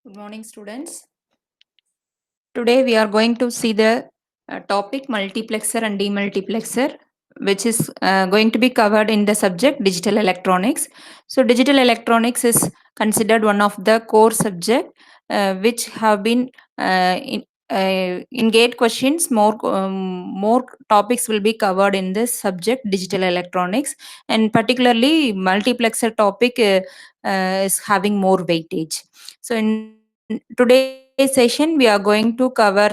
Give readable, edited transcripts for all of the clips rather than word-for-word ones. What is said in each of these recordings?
Good morning, students. Today we are going to see the topic multiplexer and demultiplexer, which is going to be covered in the subject digital electronics. So, digital electronics is considered one of the core subject which have been in gate questions. More topics will be covered in this subject digital electronics, and particularly multiplexer topic is having more weightage. So, in today's session, we are going to cover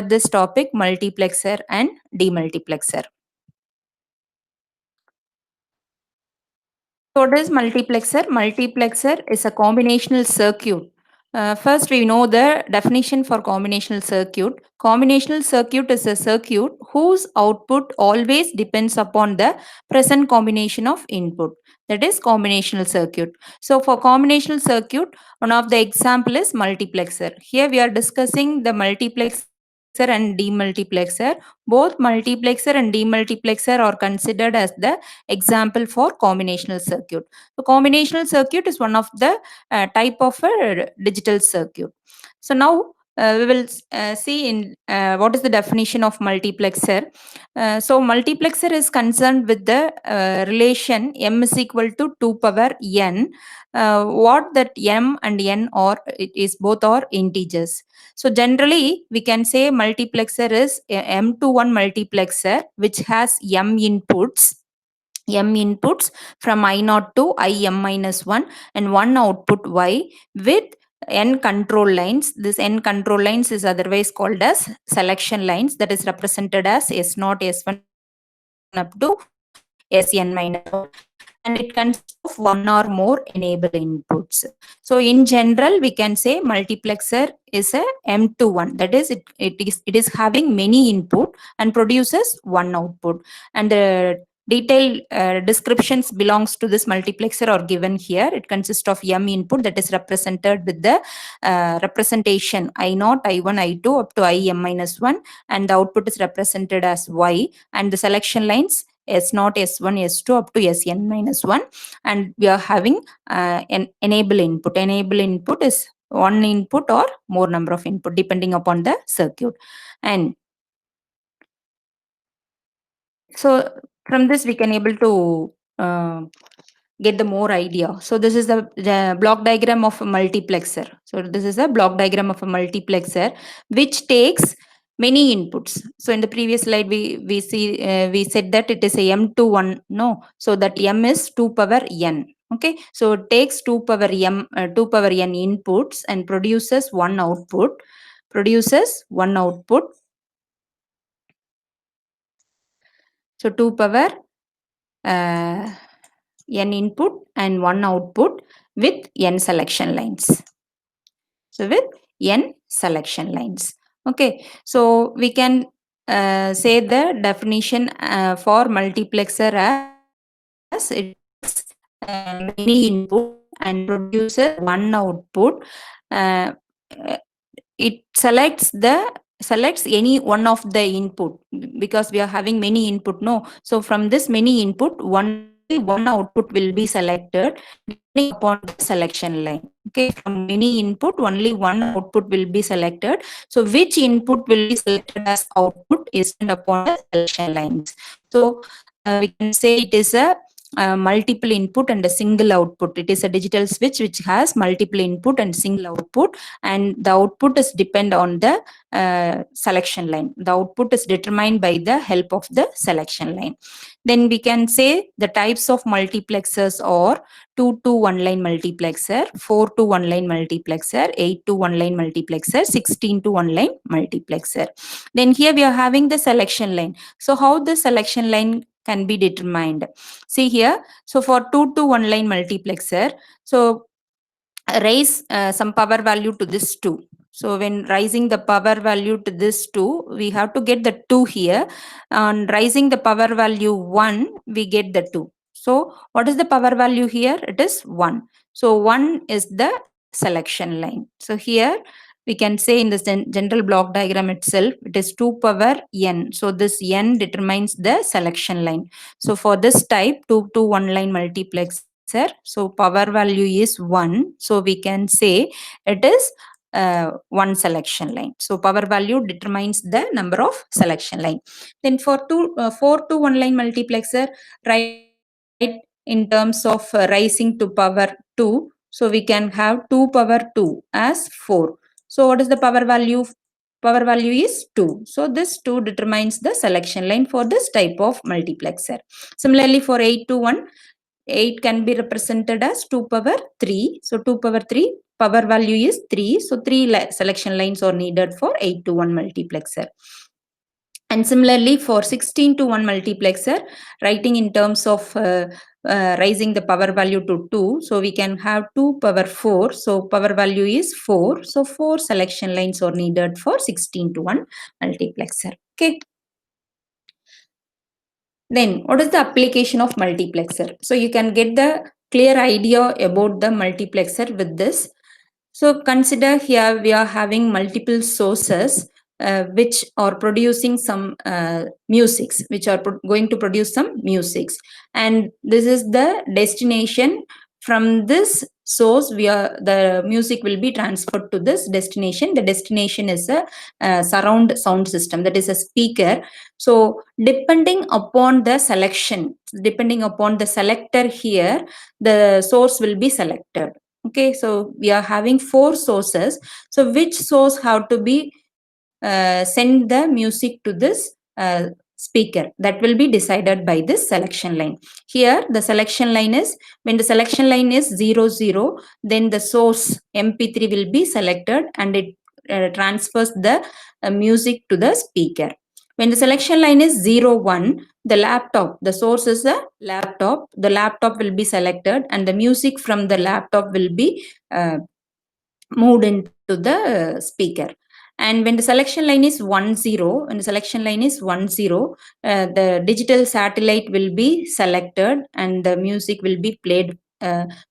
this topic multiplexer and demultiplexer. So, what is multiplexer? Multiplexer is a combinational circuit. First, we know the definition for combinational circuit. Combinational circuit is a circuit whose output always depends upon the present combination of input. That is combinational circuit. So, for combinational circuit, one of the example is multiplexer. Here, we are discussing the multiplexer and demultiplexer. Both multiplexer and demultiplexer are considered as the example for combinational circuit. So combinational circuit is one of the type of a digital circuit. So now we will see in what is the definition of multiplexer. So multiplexer is concerned with the relation m is equal to 2 power n. What that m and n are, it is both are integers. So generally we can say multiplexer is a m to 1 multiplexer which has m inputs from I0 to im minus 1 and one output y with n control lines. This n control lines is otherwise called as selection lines, that is represented as s0 s1 up to sn minus 1, and it consists of one or more enable inputs. So in general we can say multiplexer is a m to 1, that is it is having many input and produces one output, and the detailed descriptions belongs to this multiplexer are given here. It consists of m input that is represented with the representation I0, I1, I2 up to im minus 1, and the output is represented as y, and the selection lines S0, S1, S2 up to Sn minus 1, and we are having an enable input. Enable input is one input or more number of input depending upon the circuit. And so from this we can able to get the more idea. So this is the block diagram of a multiplexer. So this is a block diagram of a multiplexer which takes many inputs. So in the previous slide we said that it is a m to 1, no, so that m is 2 power n. Okay, so it takes 2 power n inputs and produces one output. So 2 power n input and one output with n selection lines. So with n selection lines. Okay, so we can say the definition for multiplexer as it many input and produces one output. Uh, it selects any one of the input, because we are having many input, no, so from this many input only one output will be selected depending upon the selection line. Okay, from many input only one output will be selected. So which input will be selected as output is depend upon the selection lines. So we can say it is a multiple input and a single output. It is a digital switch which has multiple input and single output, and the output is depend on the selection line. The output is determined by the help of the selection line. Then we can say the types of multiplexers are 2 to 1 line multiplexer, 4 to 1 line multiplexer, 8 to 1 line multiplexer, 16 to 1 line multiplexer. Then here we are having the selection line. So how the selection line can be determined? See here, so for 2 to 1 line multiplexer, so raise some power value to this 2. So when rising the power value to this 2, we have to get the 2 here. On rising the power value 1, we get the 2. So what is the power value here? It is 1. So 1 is the selection line. So here we can say in the general block diagram itself, it is 2 power n. So this n determines the selection line. So for this type 2 to 1 line multiplexer, So power value is 1. So we can say it is one selection line. So power value determines the number of selection line. Then for 4 to 1 line multiplexer, write in terms of rising to power 2. So we can have 2 power 2 as 4. So what is the power value? Power value is 2. So this 2 determines the selection line for this type of multiplexer. Similarly for 8 to 1, 8 can be represented as 2 power 3. So 2 power 3, power value is 3. So 3 selection lines are needed for 8 to 1 multiplexer. And similarly for 16 to 1 multiplexer, writing in terms of raising the power value to 2. So we can have 2 power 4. So power value is 4. So 4 selection lines are needed for 16 to 1 multiplexer. Okay. Then what is the application of multiplexer? So you can get the clear idea about the multiplexer with this. So consider here we are having multiple sources which are producing some musics, which are going to produce some musics. And this is the destination. From this source, the music will be transferred to this destination. The destination is a surround sound system, that is a speaker. So depending upon the selection, depending upon the selector here, the source will be selected. Okay, so we are having 4 sources. So which source have to be send the music to this speaker? That will be decided by this selection line. Here the selection line is, when the selection line is 0 0, then the source MP3 will be selected and it transfers the music to the speaker. When the selection line is 0 1, the laptop, the source is a laptop, the laptop will be selected and the music from the laptop will be moved into the speaker. And when the selection line is 1 0, when the selection line is 1 0, the digital satellite will be selected and the music will be played,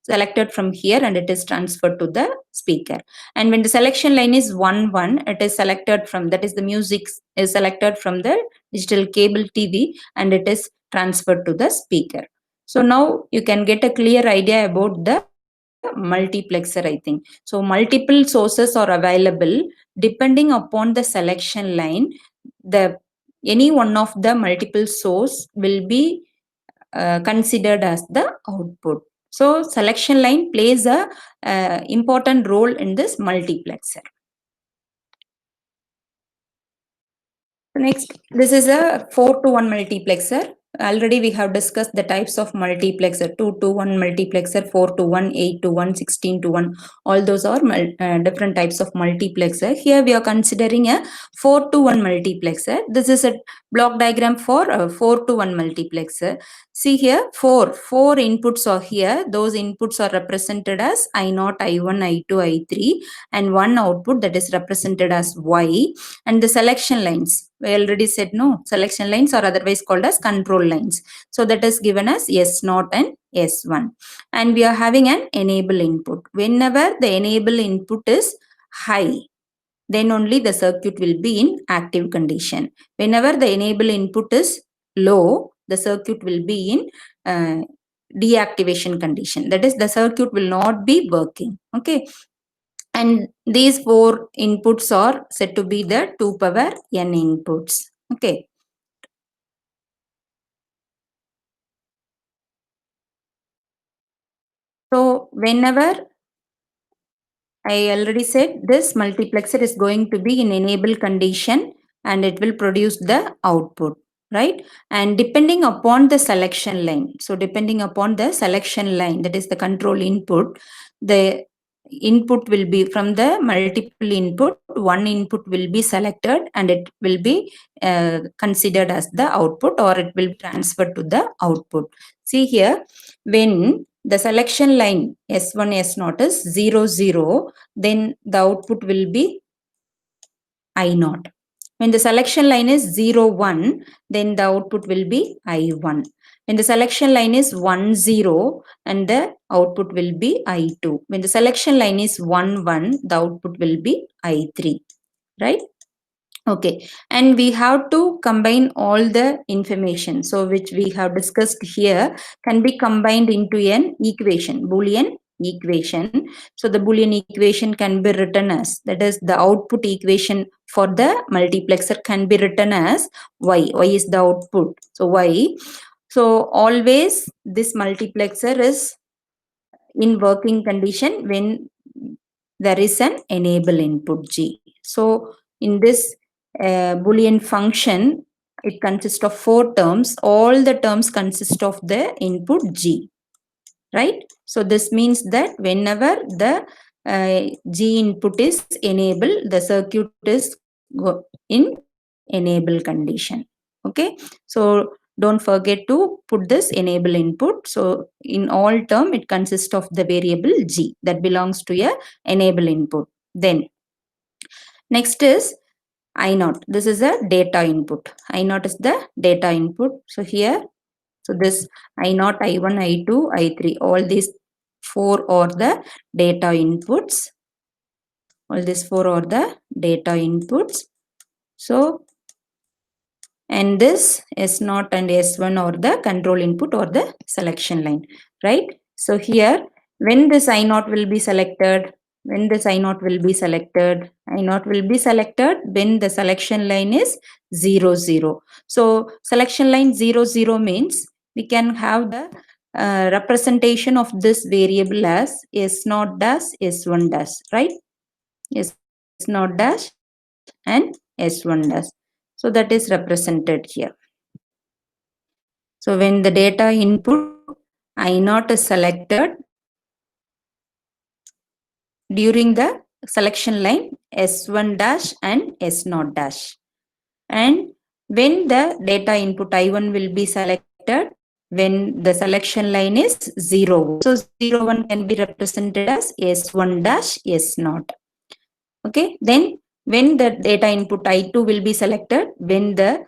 selected from here, and it is transferred to the speaker. And when the selection line is 1 1, it is selected from, that is the music is selected from the digital cable TV and it is transferred to the speaker. So now you can get a clear idea about the multiplexer, I think. So multiple sources are available. Depending upon the selection line, the any one of the multiple source will be considered as the output. So selection line plays a important role in this multiplexer. Next, this is a 4 to 1 multiplexer. Already we have discussed the types of multiplexer: 2 to 1 multiplexer, 4 to 1, 8 to 1, 16 to 1. All those are different types of multiplexer. Here we are considering a 4 to 1 multiplexer. This is a block diagram for a 4 to 1 multiplexer. See here, four inputs are here. Those inputs are represented as I0, I1, I2, I3, and one output that is represented as Y. And the selection lines, we already said, no, selection lines are otherwise called as control lines. So that is given as S0 and S1. And we are having an enable input. Whenever the enable input is high, then only the circuit will be in active condition. Whenever the enable input is low, the circuit will be in deactivation condition. That is, the circuit will not be working. Okay. And these 4 inputs are said to be the 2 power n inputs. Okay. So whenever, I already said, this multiplexer is going to be in enable condition and it will produce the output, right? And depending upon the selection line, so depending upon the selection line, that is the control input, the input will be from the multiple input, one input will be selected and it will be considered as the output, or it will transfer to the output. See here, when the selection line S1, S0 is 0, 0, then the output will be I0. When the selection line is 0, 1, then the output will be I1. When the selection line is 1, 0, and the output will be I2. When the selection line is 1, 1, the output will be I3. Right? Okay, and we have to combine all the information. So which we have discussed here can be combined into an equation, Boolean equation. So the Boolean equation can be written as, that is the output equation for the multiplexer can be written as Y. Y is the output. So Y. So always this multiplexer is in working condition when there is an enable input G. So in this Boolean function, it consists of 4 terms. All the terms consist of the input G, right? So this means that whenever the G input is enabled, the circuit is in enable condition. Okay, so don't forget to put this enable input. So in all term, it consists of the variable G that belongs to a enable input. Then next is I naught. This is a data input. I naught is the data input. So here, so this I naught, I1, I2, I3, all these 4 are the data inputs. All these 4 are the data inputs. So, and this S0 and S1 are the control input or the selection line, right? So here, when this I0 will be selected, when this I0 will be selected, I0 will be selected when the selection line is 0, 0. So selection line 0, 0 means we can have the representation of this variable as S0 dash, S1 dash, right? S0 dash and S1 dash. So that is represented here. So when the data input I0 is selected during the selection line S1 dash and S0 dash. And when the data input I1 will be selected when the selection line is 0. So 0, 1 can be represented as S1 dash S0. Okay, then when the data input I2 will be selected when the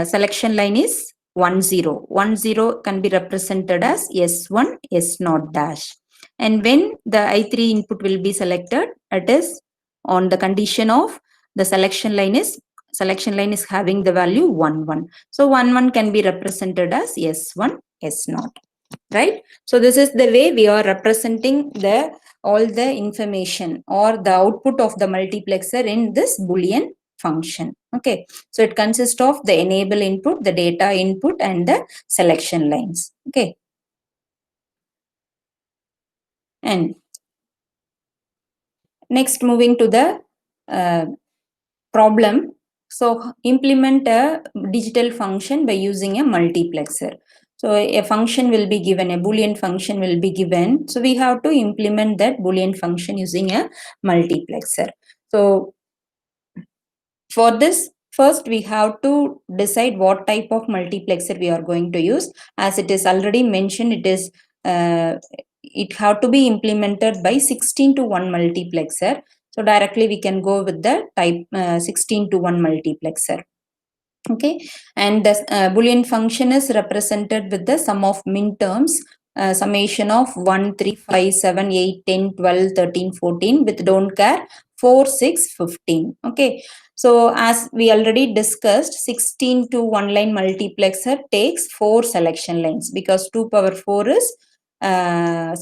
selection line is 1, 0. 1, 0 can be represented as S1 S0 dash. And when the I3 input will be selected, it is on the condition of the selection line is having the value 1, 1. So 1, 1 can be represented as S1 S0, right? So this is the way we are representing the all the information or the output of the multiplexer in this Boolean function. Okay, so it consists of the enable input, the data input, and the selection lines. Okay, and next moving to the problem. So implement a digital function by using a multiplexer. So a function will be given, a Boolean function will be given. So we have to implement that Boolean function using a multiplexer. So for this, first we have to decide what type of multiplexer we are going to use. As it is already mentioned, it have to be implemented by 16 to 1 multiplexer. So directly we can go with the type 16 to 1 multiplexer. Okay, and the Boolean function is represented with the sum of min terms, summation of 1, 3, 5, 7, 8, 10, 12, 13, 14 with don't care 4, 6, 15. Okay, so as we already discussed, 16 to 1 line multiplexer takes 4 selection lines because 2 power 4 is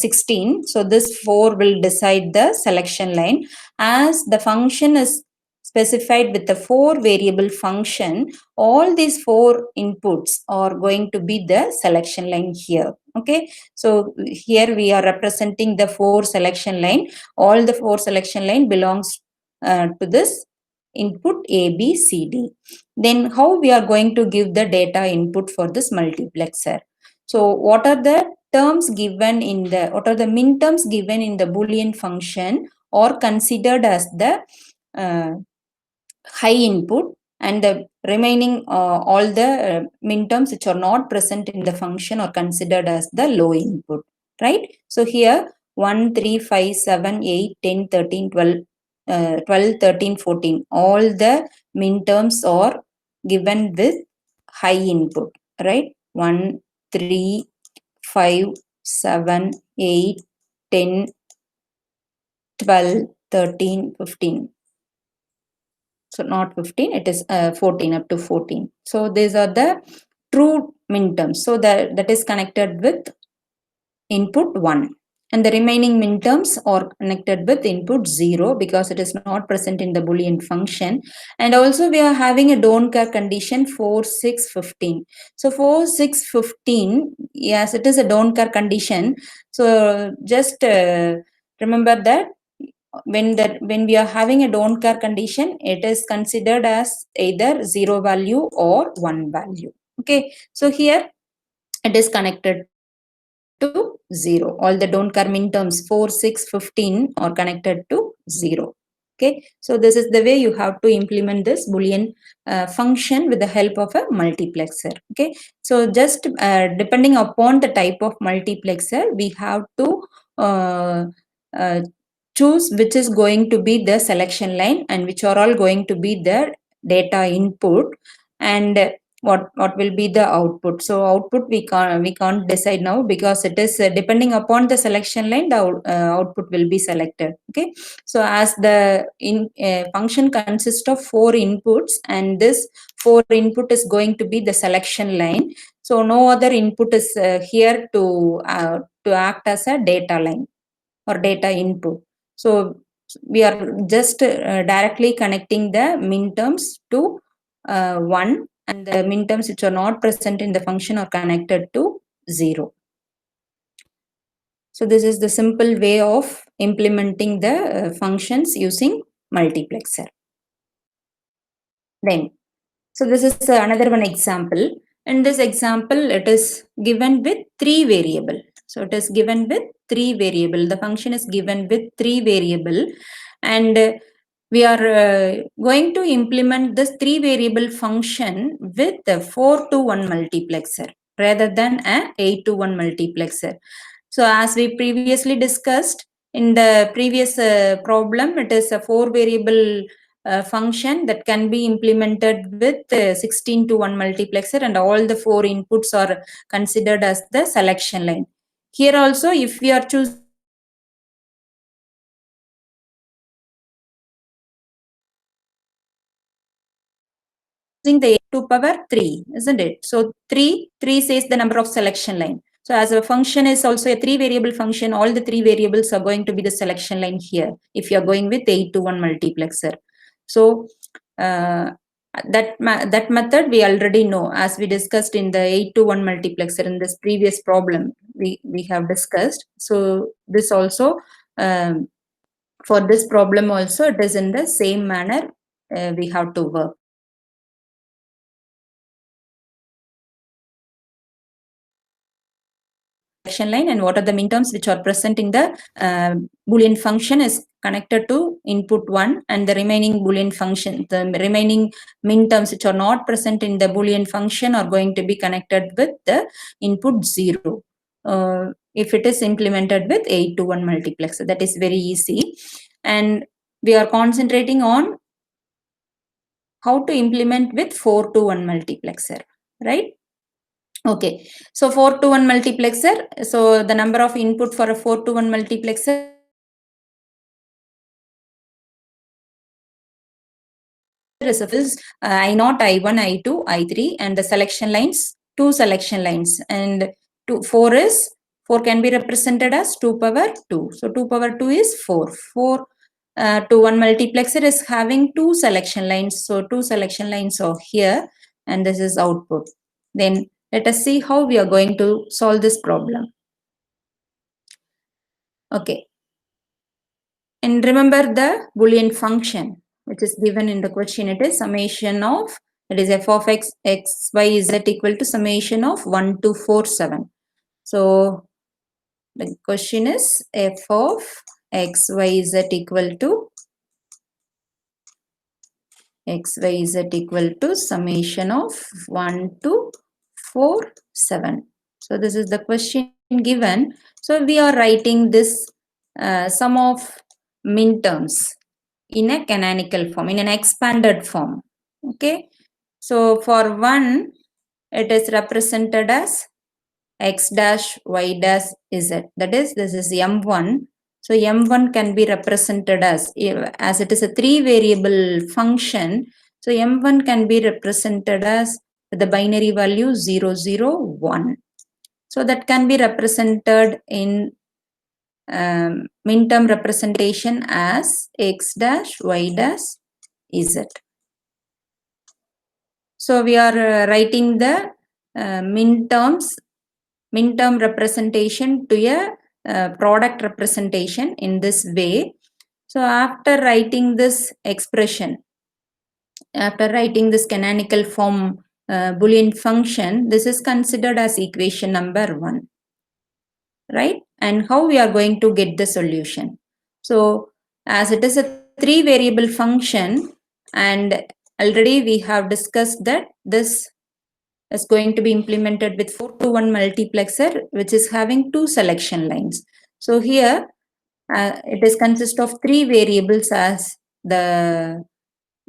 16. So this 4 will decide the selection line. As the function is specified with the 4 variable function, all these 4 inputs are going to be the selection line here. Okay, so here we are representing the 4 selection line. All the 4 selection line belongs to this input A, B, C, D. Then how we are going to give the data input for this multiplexer? So what are the terms given in the, what are the min terms given in the Boolean function or considered as the high input, and the remaining all the min terms which are not present in the function are considered as the low input, right? So here 1, 3, 5, 7, 8, 10, 13, 12, 12, 13, 14, all the min terms are given with high input, right? 1, 3, 5, 7, 8, 10, 12, 13, 15. So not 15, it is 14, up to 14. So these are the true minterms. So that is connected with input 1. And the remaining minterms are connected with input 0 because it is not present in the Boolean function. And also we are having a don't care condition 4, 6, 15. So 4, 6, 15, yes, it is a don't care condition. So just remember that when we are having a don't care condition, it is considered as either 0 value or 1 value. Okay, so here it is connected to 0. All the don't care minterms 4, 6, 15 are connected to 0. Okay, so this is the way you have to implement this Boolean function with the help of a multiplexer. Okay, so just depending upon the type of multiplexer, we have to choose which is going to be the selection line and which are all going to be the data input, and what will be the output. So output we can't decide now because it is depending upon the selection line, the output will be selected. Okay, so as the function consists of 4 inputs and this 4 input is going to be the selection line, so no other input is here to act as a data line or data input. So we are just directly connecting the minterms to 1, and the minterms which are not present in the function are connected to 0. So this is the simple way of implementing the functions using multiplexer. Then, so this is another one example. In this example, it is given with 3 variable. So it is given with 3 variable. The function is given with 3 variable, and we are going to implement this 3 variable function with the 4 to 1 multiplexer rather than a 8 to 1 multiplexer. So as we previously discussed in the previous problem, it is a 4 variable function that can be implemented with 16 to 1 multiplexer, and all the 4 inputs are considered as the selection line. Here also, if we are choosing the 2 power 3, isn't it? So 3 says the number of selection line. So as a function is also a 3 variable function, all the 3 variables are going to be the selection line here if you are going with 8 to 1 multiplexer. So that method we already know, as we discussed in the 8 to 1 multiplexer in this previous problem we have discussed. So this also for this problem also it is in the same manner we have to work. Line and what are the minterms which are present in the Boolean function is connected to input 1, and the remaining Boolean function, the remaining minterms which are not present in the Boolean function are going to be connected with the input 0 if it is implemented with 8 to 1 multiplexer. That is very easy, and we are concentrating on how to implement with 4 to 1 multiplexer, right? Okay, so 4 to 1 multiplexer. So the number of input for a 4 to 1 multiplexer is I0, I1, I2, I3, and the selection lines, 2 selection lines, and 4 can be represented as 2 power 2. So 2 power 2 is 4. 4 to 1 multiplexer is having 2 selection lines. So 2 selection lines are here, and this is output. Then let us see how we are going to solve this problem. Okay. And remember the Boolean function, which is given in the question. It is summation of, it is f of x, x, y, z equal to summation of 1 to 4, 7. So the question is f of x, y, z equal to x, y, z equal to summation of 1 to 4, 7. So this is the question given. So we are writing this sum of minterms in a canonical form, in an expanded form. Okay. So for 1, it is represented as x dash y dash z. That is, this is m1. So M1 can be represented as it is a 3-variable function. So M1 can be represented as the binary value 0, 0, 1. So that can be represented in min-term representation as x dash, y dash, z. So we are writing the min-term representation to a product representation in this way. So after writing this expression, after writing this canonical form Boolean function, this is considered as equation number 1, right? And how we are going to get the solution? So as it is a 3-variable function, and already we have discussed that this is going to be implemented with 4-to-1 multiplexer, which is having 2 selection lines. So here it is consist of 3 variables as the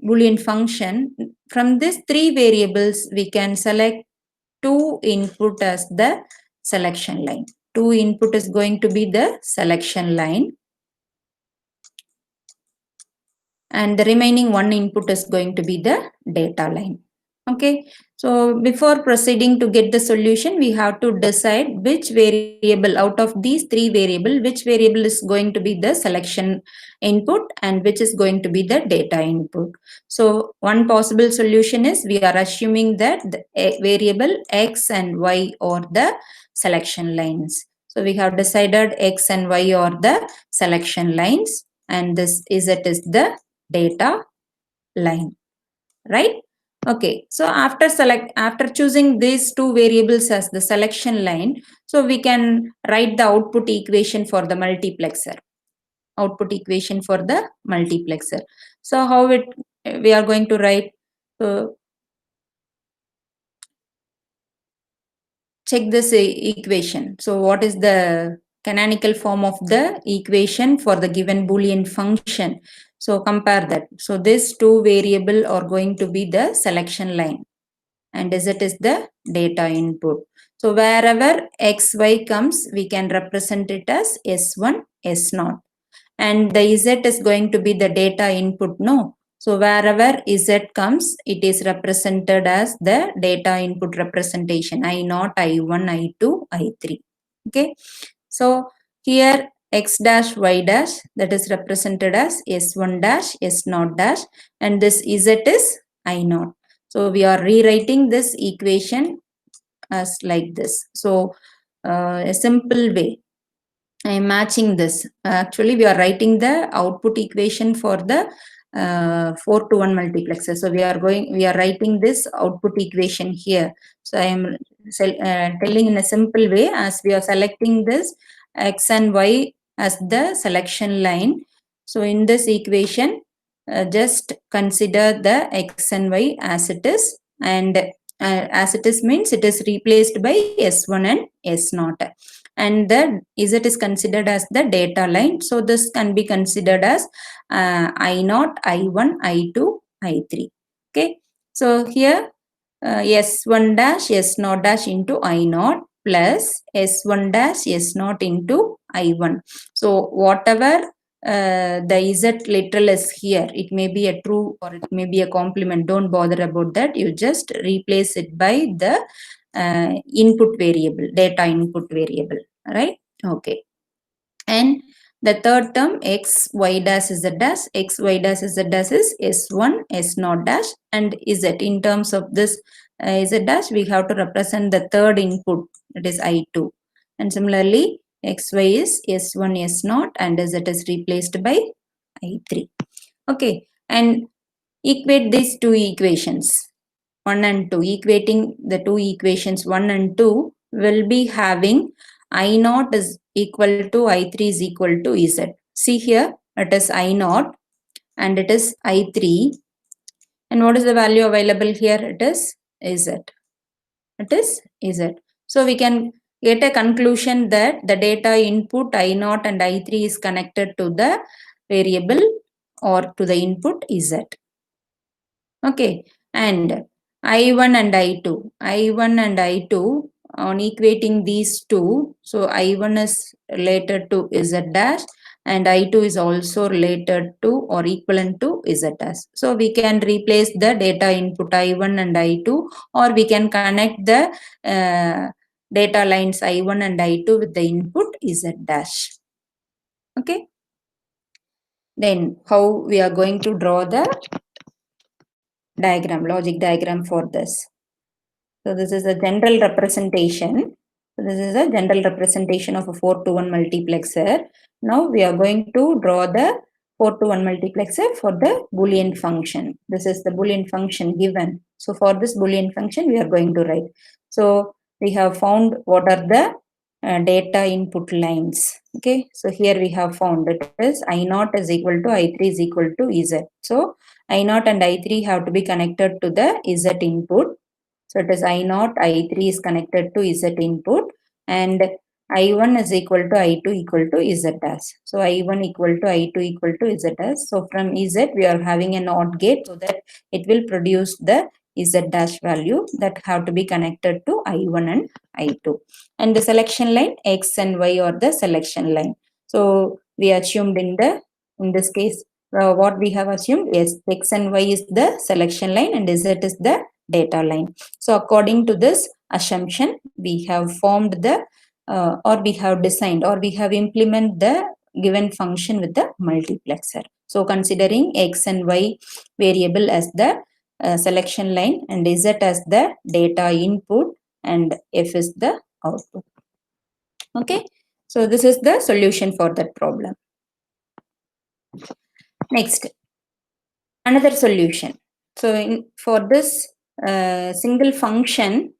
Boolean function. From these 3 variables, we can select 2 input as the selection line. 2 input is going to be the selection line, and the remaining 1 input is going to be the data line. Okay, so before proceeding to get the solution, we have to decide which variable out of these 3 variables, which variable is going to be the selection input and which is going to be the data input. So one possible solution is we are assuming that the variable x and y are the selection lines. So we have decided x and y are the selection lines, and this z is the data line, right? Okay, so after choosing these 2 variables as the selection line, so we can write the output equation for the multiplexer. So how we are going to write? So check this equation. So what is the canonical form of the equation for the given Boolean function? So compare that. So these 2 variables are going to be the selection line, and z is the data input. So wherever x, y comes, we can represent it as S1, S0. And the z is going to be the data input, no? So wherever z comes, it is represented as the data input representation, I0, I1, I2, I3. Okay. So here x dash, y dash, that is represented as S1 dash, S0 dash, and this z is I0. So we are rewriting this equation as like this. So a simple way, I am matching this. Actually, we are writing the output equation for the 4-to-1 multiplexer. So we are writing this output equation here. So I am telling in a simple way, as we are selecting this x and y as the selection line. So in this equation, just consider the x and y as it is, and as it is means it is replaced by S1 and S0, and the z is considered as the data line. So this can be considered as I0, I1, I2, I3. Okay, so here S1 dash, S0 dash into I0 plus S1 dash, S0 into I1. So whatever the z literal is here, it may be a true or it may be a complement. Don't bother about that. You just replace it by the input variable, data input variable, right? Okay. And the third term x, y dash, z dash, x, y dash, z dash is S1, S0 dash, and z. In terms of this z dash, we have to represent the third input, that is I2. And similarly, xy is S1, S0, and z is replaced by I3. Okay, and equate these 2 equations, 1 and 2. Equating the 2 equations 1 and 2 will be having I0 is equal to I3 is equal to Z. See here, it is I0 and it is I3. And what is the value available here? It is Z. It is Z. So we can get a conclusion that the data input I0 and I3 is connected to the variable or to the input Z. Okay, and I1 and I2. I1 and I2, on equating these two, so I1 is related to Z dash and I2 is also related to or equivalent to Z dash. So we can replace the data input I1 and I2, or we can connect the data lines I1 and I2 with the input Z dash. Okay. Then how we are going to draw the diagram, logic diagram for this. So this is a general representation. So this is a general representation of a 4 to 1 multiplexer. Now we are going to draw the 4 to 1 multiplexer for the Boolean function. This is the Boolean function given. So for this Boolean function, we are going to write. So we have found what are the data input lines. Okay, so here we have found it is I0 is equal to I3 is equal to Z. So I0 and I3 have to be connected to the Z input. So it is I0, I3 is connected to Z input, and I1 is equal to I2 equal to Z dash. So I1 equal to I2 equal to Z dash. So from Z we are having a NOT gate so that it will produce the Z dash value that have to be connected to I1 and I2. And the selection line X and Y are the selection line. So we assumed in this case what we have assumed is X and Y is the selection line and Z is the data line. So according to this assumption, we have formed the or we have designed or we have implemented the given function with the multiplexer. So considering X and Y variable as the selection line and Z as the data input and F is the output. Okay, so this is the solution for that problem. Next, another solution. So for this single function,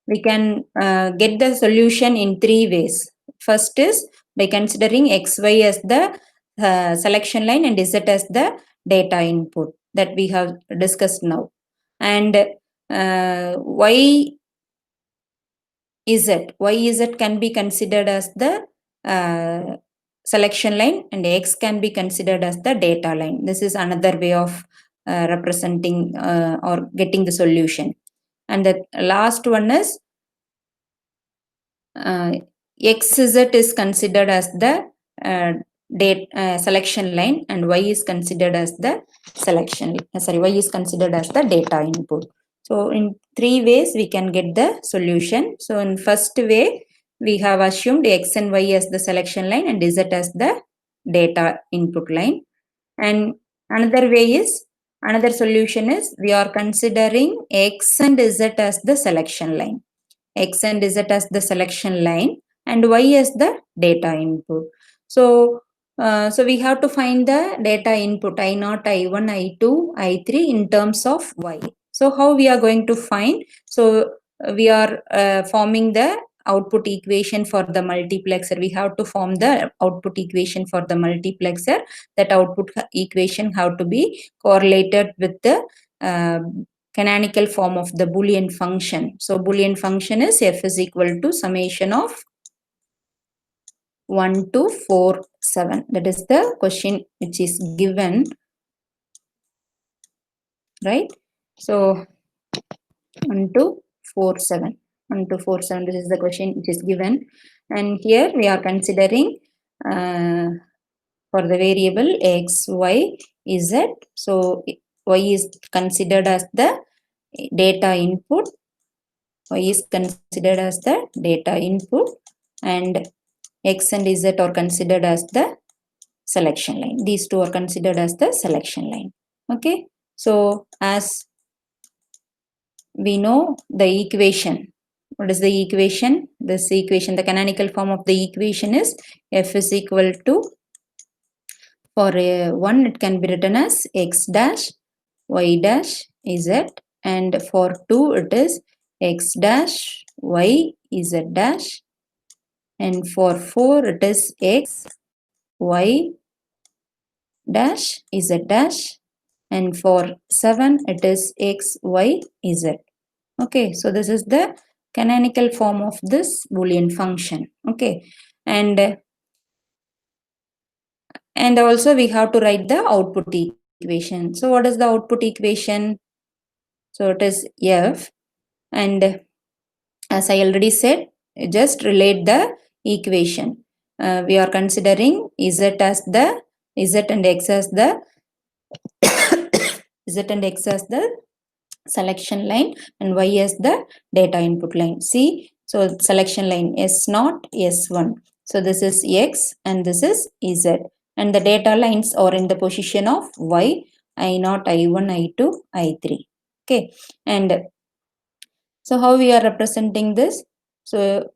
we can get the solution in 3 ways. First is by considering xy as the selection line and z as the data input that we have discussed now. And y z can be considered as the selection line and X can be considered as the data line. This is another way of representing or getting the solution. And the last one is XZ is considered as the selection line and Y is considered as the Y is considered as the data input. So in 3 ways we can get the solution. So in first way, we have assumed X and Y as the selection line and Z as the data input line. And another solution is we are considering X and Z as the selection line. X and Z as the selection line and Y as the data input. So we have to find the data input I0, I1, I2, I3 in terms of Y. So how we are going to find? So we are forming the output equation for the multiplexer. We have to form the output equation for the multiplexer. That output equation have to be correlated with the canonical form of the Boolean function. So Boolean function is f is equal to summation of 1 to 4, 7. That is the question which is given, right? So 1 to 4, 7. 1 to 4, 7. This is the question which is given. And here we are considering for the variable x, y, z. So y is considered as the data input. Y is considered as the data input and X and Z are considered as the selection line. These two are considered as the selection line. Okay. So as we know the equation, what is the equation? This equation, the canonical form of the equation is F is equal to, for a 1 it can be written as X dash, Y dash, Z, and for 2 it is X dash, Y, Z dash, and for 4 it is X, Y dash, Z dash, and for 7 it is X, Y, Z. Okay, so this is the canonical form of this Boolean function. Okay, and also we have to write the output equation. So what is the output equation? So it is F, and as I already said, just relate the equation. we are considering Z as the Z and X as the Z and X as the selection line and Y as the data input line. See, so selection line S0, S1. So this is X and this is Z. And the data lines are in the position of Y, I0, I1, I2, I3. Okay. And so how we are representing this? So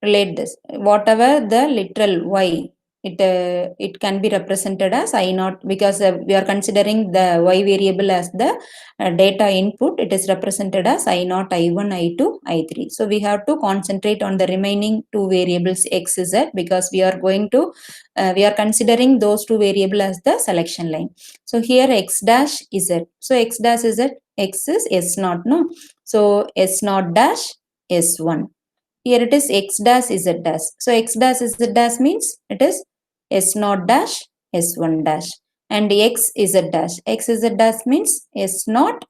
relate this. Whatever the literal Y, it can be represented as I0 because we are considering the Y variable as the data input. It is represented as I0, I1, I2, I3. So we have to concentrate on the remaining two variables X, Z because we are going to we are considering those two variables as the selection line. So here X dash Z. So X dash Z, X is S0, no? So S0 dash S1. Here it is X dash Z dash. So X dash Z dash means it is S0 dash S1 dash. And X Z dash. X Z dash means S0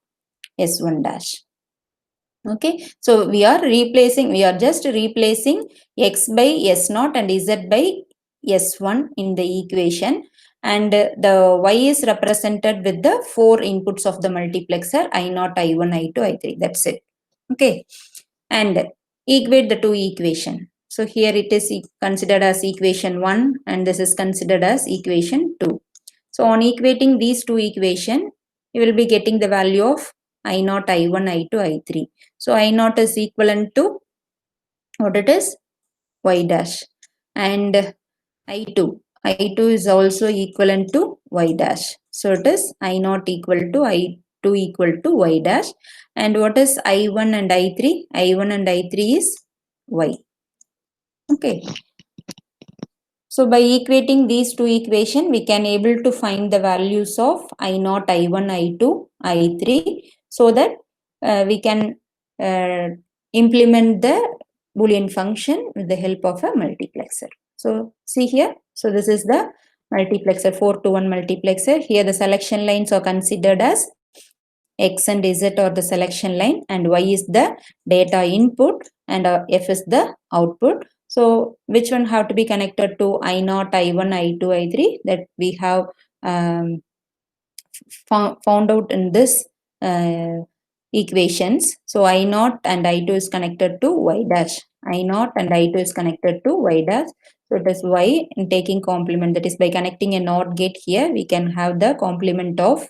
S1 dash. Okay. So we are just replacing X by S0 and Z by S1 in the equation. And the Y is represented with the 4 inputs of the multiplexer I0, I1, I2, I3. That's it. Okay. And equate the two equation. So here it is considered as equation 1 and this is considered as equation 2. So on equating these two equation, you will be getting the value of I0, I1, I2, I3. So I0 is equivalent to what it is? Y dash. And I2. I2 is also equivalent to Y dash. So it is I0 equal to I2 equal to Y dash. And what is I1 and I3? I1 and I3 is Y. Okay. So by equating these two equations, we can able to find the values of I0, I1, I2, I3 so that we can implement the Boolean function with the help of a multiplexer. So see here, so this is the multiplexer, 4 to 1 multiplexer. Here the selection lines are considered as X and Z are the selection line and Y is the data input and F is the output. So which one have to be connected to I0, I1, I2, I3 that we have found out in this equations. So I0 and I2 is connected to Y dash. I0 and I2 is connected to Y dash. So it is Y in taking complement. That is by connecting a NOT gate here, we can have the complement of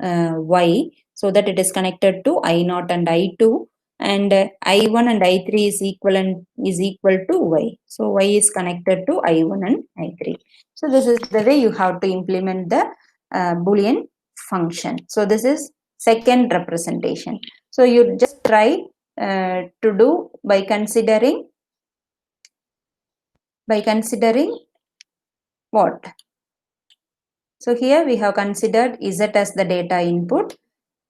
Y so that it is connected to I0 and I2 and I1 and I3 is equal to Y. So Y is connected to I1 and I3. So this is the way you have to implement the Boolean function. So this is second representation. So you just try to do by considering what? So here we have considered Z as the data input.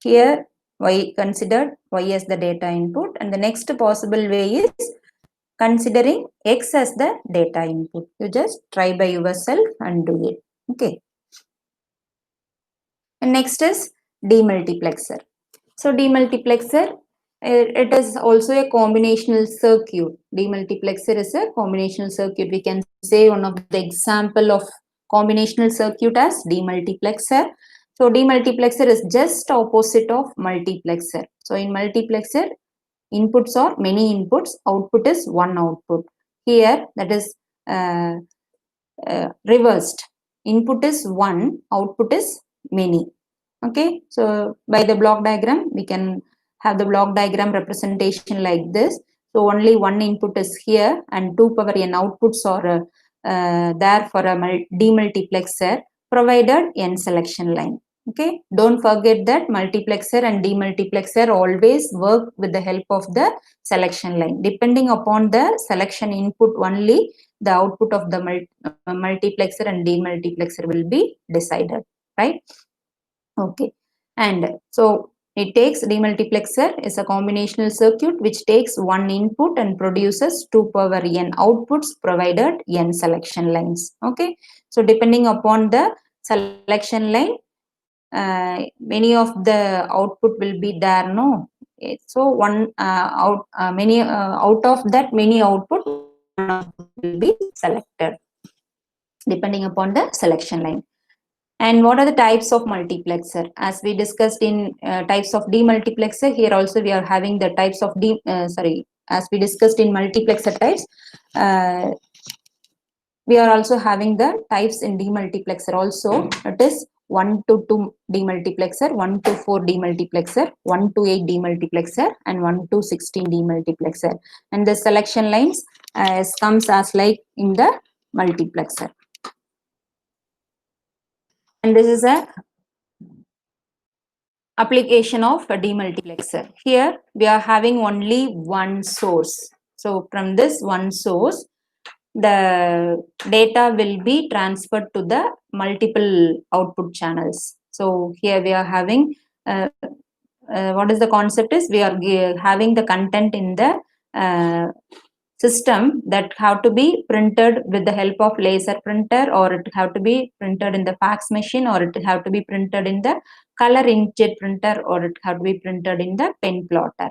Here considered Y as the data input and the next possible way is considering X as the data input. You just try by yourself and do it. Okay. And next is demultiplexer. So demultiplexer, it is also a combinational circuit. Demultiplexer is a combinational circuit. We can say one of the example of combinational circuit as demultiplexer. So demultiplexer is just opposite of multiplexer. So in multiplexer, inputs are many inputs, output is one output. Here that is reversed. Input is one, output is many. Okay, so by the block diagram, we can have the block diagram representation like this. So only one input is here and 2 power n outputs are there for a demultiplexer provided n selection line. Okay, don't forget that multiplexer and demultiplexer always work with the help of the selection line. Depending upon the selection input only, the output of the multiplexer and demultiplexer will be decided, right? Okay, and so it takes demultiplexer is a combinational circuit which takes one input and produces 2 power n outputs provided n selection lines. Okay, so depending upon the selection line, many of the output will be there. No, so one out of that many output, will be selected depending upon the selection line. And what are the types of multiplexer? As we discussed in types of demultiplexer, here also we are having the types of as we discussed in multiplexer types, we are also having the types in demultiplexer also. It is 1 to 2 demultiplexer, 1 to 4 demultiplexer, 1 to 8 demultiplexer, and 1 to 16 demultiplexer. And the selection lines comes as like in the multiplexer. And this is a application of a demultiplexer. Here we are having only one source. So from this one source, the data will be transferred to the multiple output channels. So here we are having what is the concept is we are having the content in the system that have to be printed with the help of laser printer, or it have to be printed in the fax machine, or it have to be printed in the color inkjet printer, or it have to be printed in the pen plotter.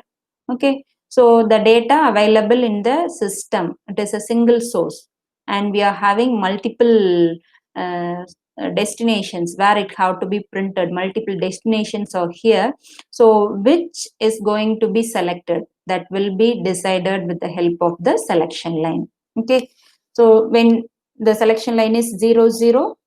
Okay, so the data available in the system, it is a single source, and we are having multiple destinations where it have to be printed. Multiple destinations are here. So which is going to be selected, that will be decided with the help of the selection line. Okay, so when the selection line is 0 0,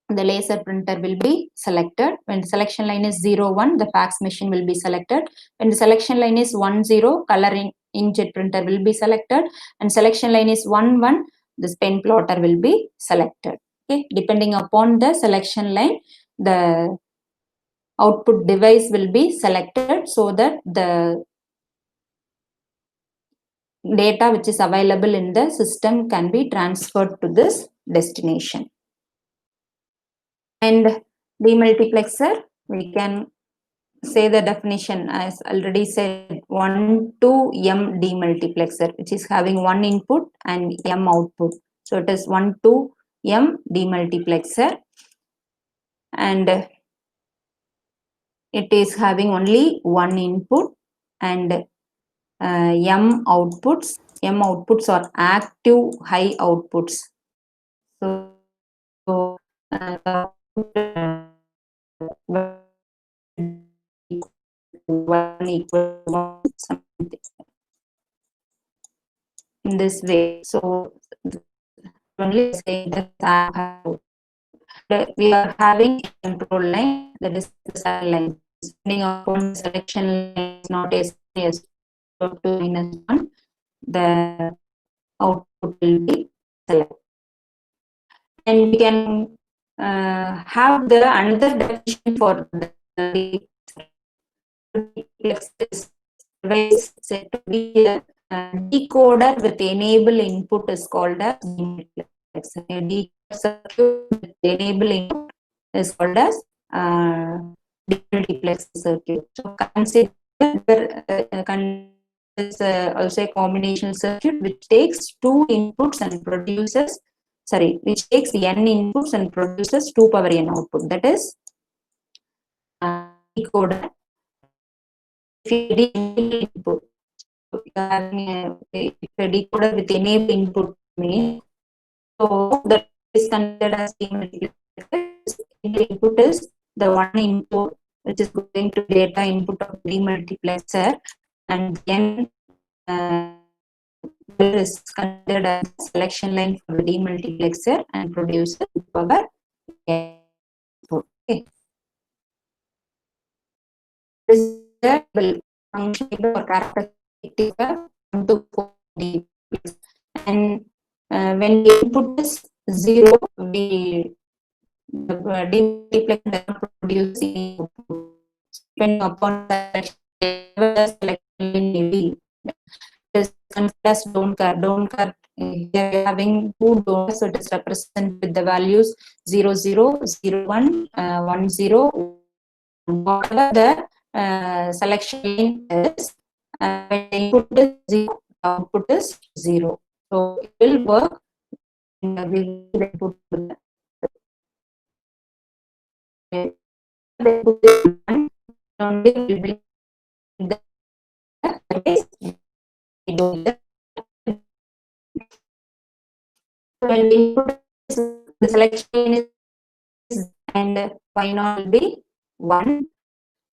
the laser printer will be selected. When the selection line is 0 1, the fax machine will be selected. When the selection line is 1 0, color inkjet printer will be selected. And selection line is 1 1, this pen plotter will be selected. Okay, depending upon the selection line, the output device will be selected so that the data which is available in the system can be transferred to this destination. And demultiplexer, we can say the definition as already said, 1 to m demultiplexer, which is having one input and m output. So it is 1 to m demultiplexer, and it is having only one input and m outputs. M outputs are active high outputs. So one equal one, something in this way. So only say that we are having a control line, that is the cell line. Depending upon selection line is not S to minus 1, the output will be selected. And we can have the another definition for the device said to be a decoder with enable input is called as demultiplexer. A decoder circuit with enable input is called as demultiplexer circuit. So consider is also a combination circuit which takes two inputs and produces, which takes n inputs and produces 2 power n output. That is decoder. If you enable input, if a decoder with enable input means, so that is considered as demultiplexer. The input is the one input which is going to data input of demultiplexer, and then is considered as selection line for the demultiplexer and produces power input. Okay. This is the function or characteristic of 1 to 4 demultiplexer. And when the input is 0, the demultiplexer does not produce any output. Depending upon the selection line, is considered as don't care. Don't care. Here we are having two donors, so it is represented with the values 0 0, 0 1, 1 0. Whatever the selection line is, when the input is 0, the output is 0. So it will work. We will input only will be the when we input the selection is and y naught will be 1.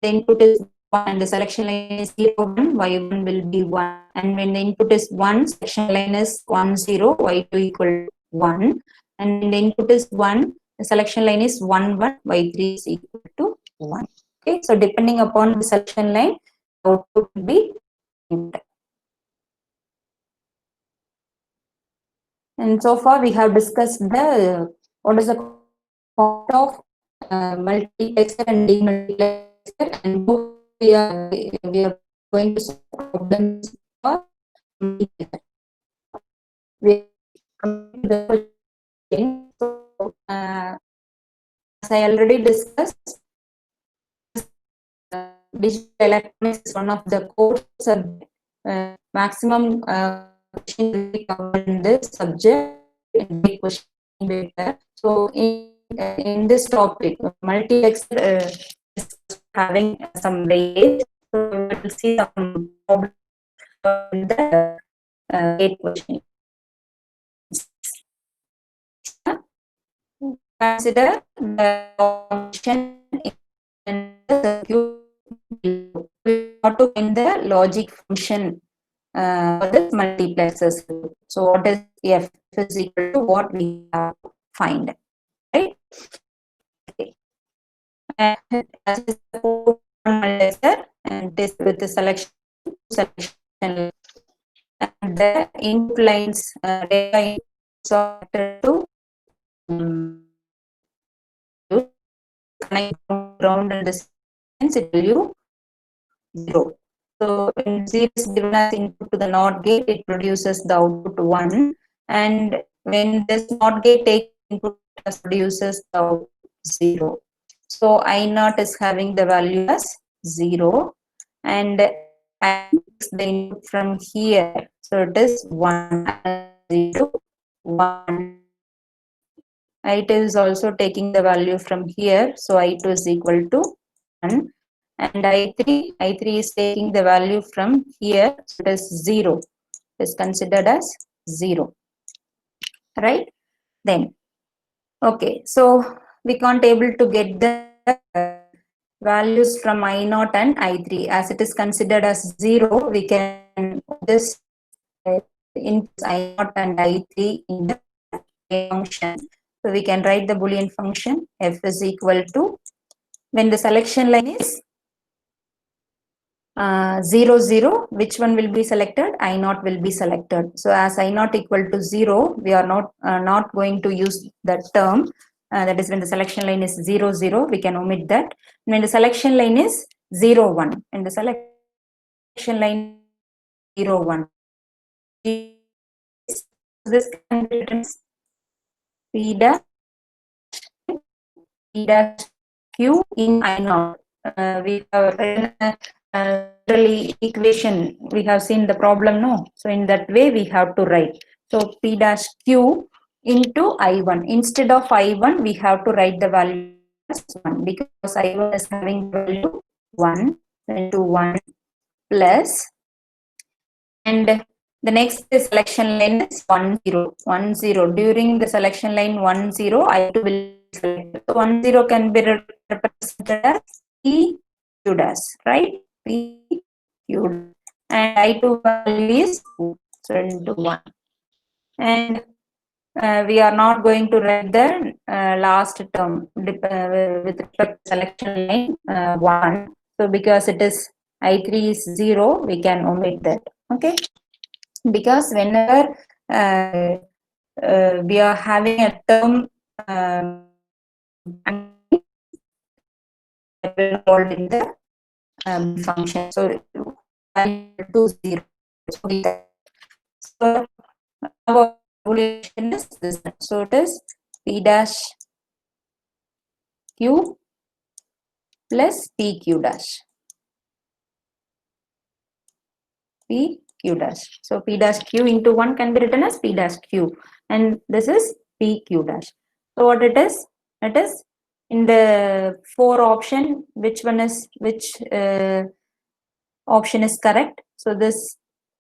The input is 1 and the selection line is 0, 1, y1 will be 1. And when the input is 1, selection line is 1, 0, y2 equal to 1. And when the input is 1, the selection line is 1, 1, y3 is equal to 1. Okay, so depending upon the selection line, output will be input. And so far we have discussed the what is the concept of multiplexer and demultiplexer, and we are going to solve problems for multiplexer. We come to the question. So, as I already discussed, digital electronics is one of the core subjects. Maximum question will be covered in this subject. Question so in this topic, multiplexer is having some weight. So we will see some problems with the weight question. Consider the function in the circuit. We want to find the logic function for this multiplexer circuit. So what is f is equal to what we have to find, right? Okay. And as is the multiplexer, and this with the selection and the input lines data inputs are to connect ground and distance, it will use 0. So when 0 is given as input to the NOT gate, it produces the output 1. And when this NOT gate takes input, it produces the output 0. So I naught is having the value as 0. And I takes the input from here. So it is 1, 0, 1. I2 is also taking the value from here. So I2 is equal to 1. And I3 is taking the value from here. So it is 0. It is considered as 0. Right? Then, okay. So we can't able to get the values from I0 and I3. As it is considered as 0, we can just input I0 and I3 in the function. So we can write the Boolean function f is equal to, when the selection line is 0, 0, which one will be selected? I0 will be selected. So as I0 equal to 0, we are not going to use that term. That is when the selection line is 0, 0, we can omit that. When the selection line is 0, 1, and the selection line 0, 1, this can be written as P dash Q in I0. We have equation. We have seen the problem, no? So in that way, we have to write. So P dash Q into I1. Instead of I1, we have to write the value as 1 because I1 is having value 1 into 1 plus, and the next selection line is 1, 0, 1, 0. During the selection line 1, 0, I2 will select. So 1, 0 can be represented as P Q dash, right? P Q. And I2 value is 2, so into 1. And we are not going to write the last term with respect to selection line 1. So because it is I3 is 0, we can omit that. Okay. Because whenever we are having a term involved in the function, so value to 0. So our calculation is this. So it is P dash Q plus PQ dash. PQ dash. So P dash Q into 1 can be written as P dash Q, and this is PQ dash. So what it is? It is in the 4 option, which option is correct? So this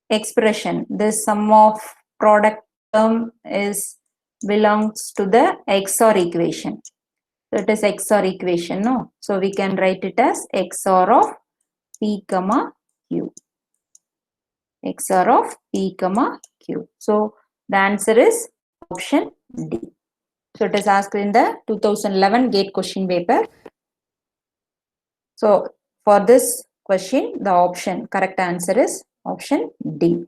expression, this sum of product term is belongs to the XOR equation. So it is XOR equation, no? So we can write it as XOR of P comma Q. XOR of P comma Q. So the answer is option D. So it is asked in the 2011 GATE question paper. So for this question, the correct answer is option D.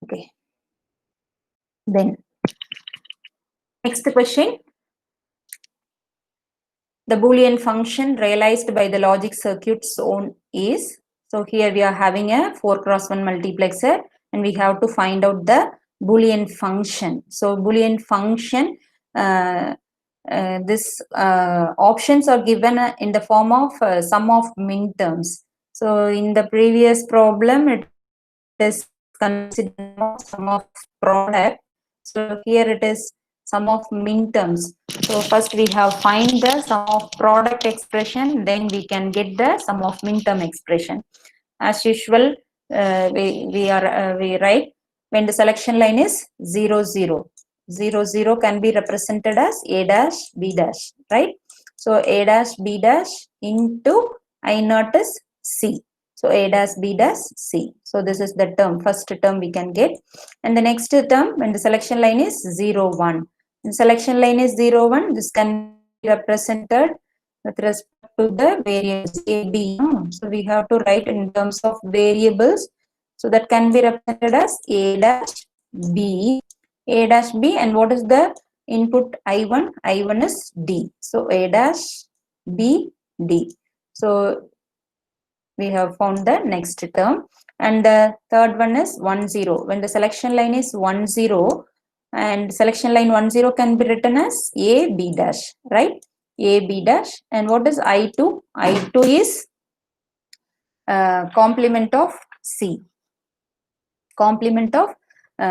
Okay. Then next question. The Boolean function realized by the logic circuit shown is, so here we are having a 4x1 multiplexer and we have to find out the Boolean function. So Boolean function, this options are given in the form of sum of min terms. So in the previous problem, it is considered sum of product. So here it is sum of min terms. So first we have find the sum of product expression, then we can get the sum of min term expression. As usual, we write when the selection line is 0, 0. 0, 0 can be represented as A dash, B dash, right? So A dash, B dash into I naught is C. So A dash, B dash, C. So this is the term, first term we can get. And the next term, when the selection line is 0, 1. When selection line is 0, 1, this can be represented with respect to the variables A, B. So we have to write in terms of variables. So that can be represented as A dash, B, A dash, B. And what is the input I1? I1 is D. So A dash, B, D. So we have found the next term. And the third one is 1, 0. When the selection line is 1, 0, and selection line 1, 0 can be written as A, B dash, right? A, B dash. And what is I2? I2 is complement of C. Complement of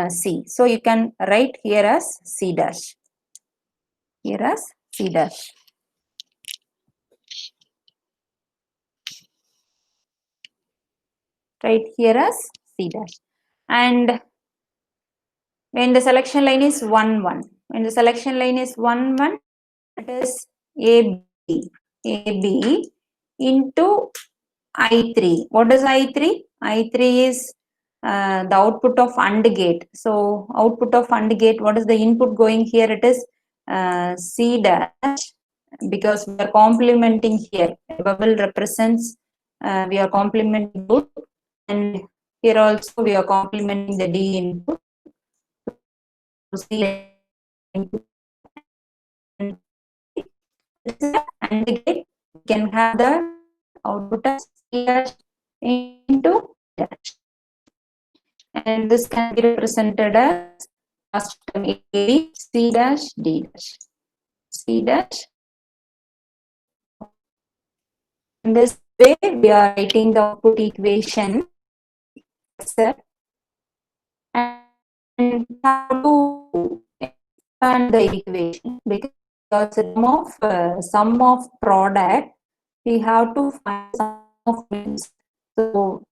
C. So you can write here as C dash. Here as C dash. Right here as C dash. And when the selection line is 1, 1. When the selection line is 1, 1, it is AB into I3. What is I3? I3 is the output of AND gate. So output of AND gate, what is the input going here? It is C dash, because we are complementing here. A bubble represents, we are complementing both, and here also we are complementing the D input. C input. And gate can have the output as C dash into dash. And this can be represented as last term A, C dash, D dash. C dash. In this way, we are writing the output equation. And how to expand the equation, because sum of product, we have to find sum of means. So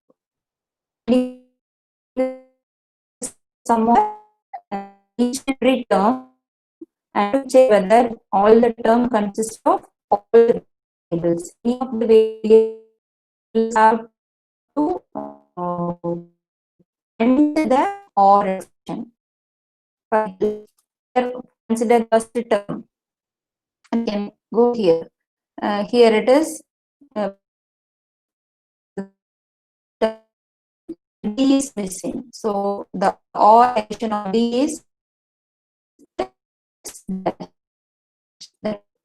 sum of each and every term and to check whether all the term consists of all the variables. Any of the variables have to enter the OR expression. Consider first term. I can go here. Here it is. D is missing. So the OR action of D is